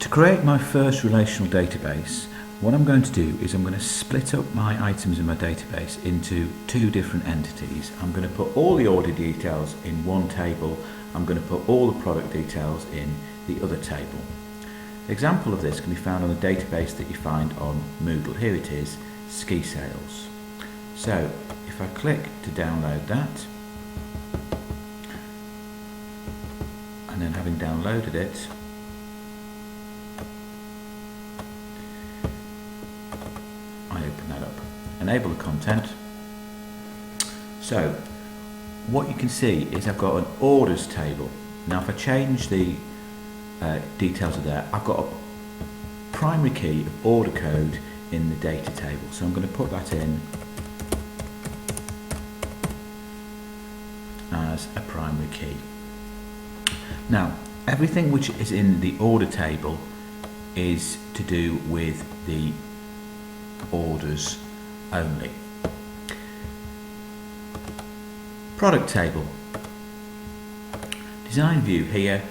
To create my first relational database, what I'm going to do is I'm going to split up my items in my database into two different entities. I'm going to put all the order details in one table. I'm going to put all the product details in the other table. The example of this can be found on the database that you find on Moodle. Here it is, ski sales. So if I click to download that, and then having downloaded it, I open that up, enable the content. So what you can see is I've got an orders table. Now if I change the details of there, I've got a primary key of order code in the data table. So I'm going to put that in as a primary key. Now everything which is in the order table is to do with the orders only. Product table. Design view here.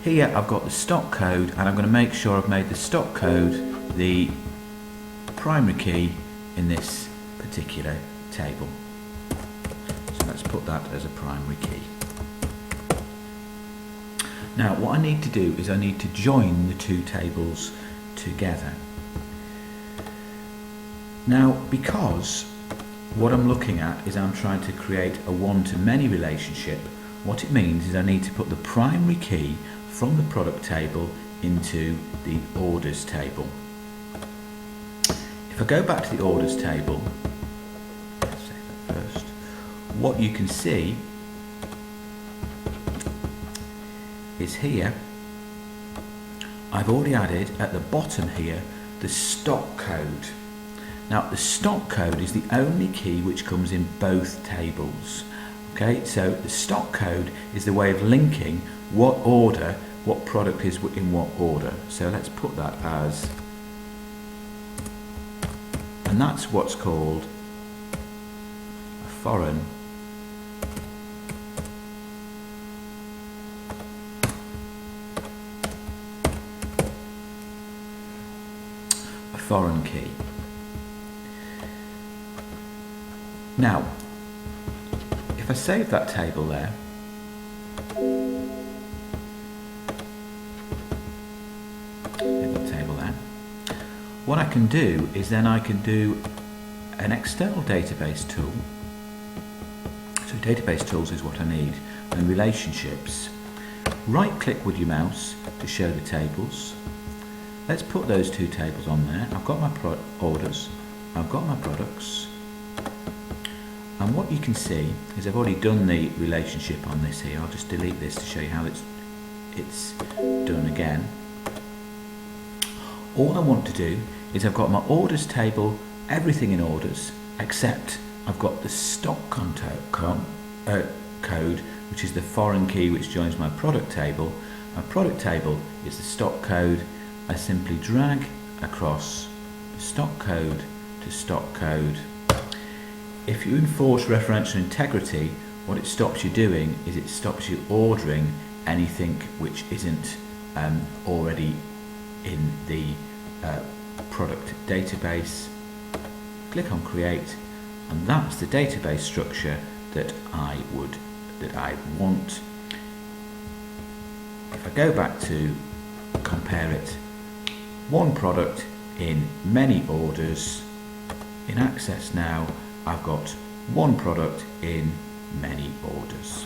Here I've got the stock code, and I'm going to make sure I've made the stock code the primary key in this particular table. So let's put that as a primary key. Now what I need to do is I need to join the two tables together. Now because what I'm looking at is I'm trying to create a one-to-many relationship, what it means is I need to put the primary key from the product table into the orders table. If I go back to the orders table, let's save that first, what you can see is here I've already added at the bottom here the stock code. Now the stock code is the only key which comes in both tables. Okay, so the stock code is the way of linking what order, what product is in what order. So let's put that as, and that's what's called a foreign key. Now, if I save that table there, what I can do is then I can do an external database tool. So database tools is what I need, and relationships. Right click with your mouse to show the tables. Let's put those two tables on there. I've got my orders, I've got my products, and what you can see is I've already done the relationship on this here. I'll just delete this to show you how it's done again. All I want to do is I've got my orders table, everything in orders, except I've got the stock code, which is the foreign key which joins my product table. My product table is the stock code. I simply drag across stock code to stock code. If you enforce referential integrity, what it stops you doing is it stops you ordering anything which isn't already in the product database. Click on create, and that's the database structure that I want. If I go back to compare it, one product in many orders. In Access now, I've got one product in many orders.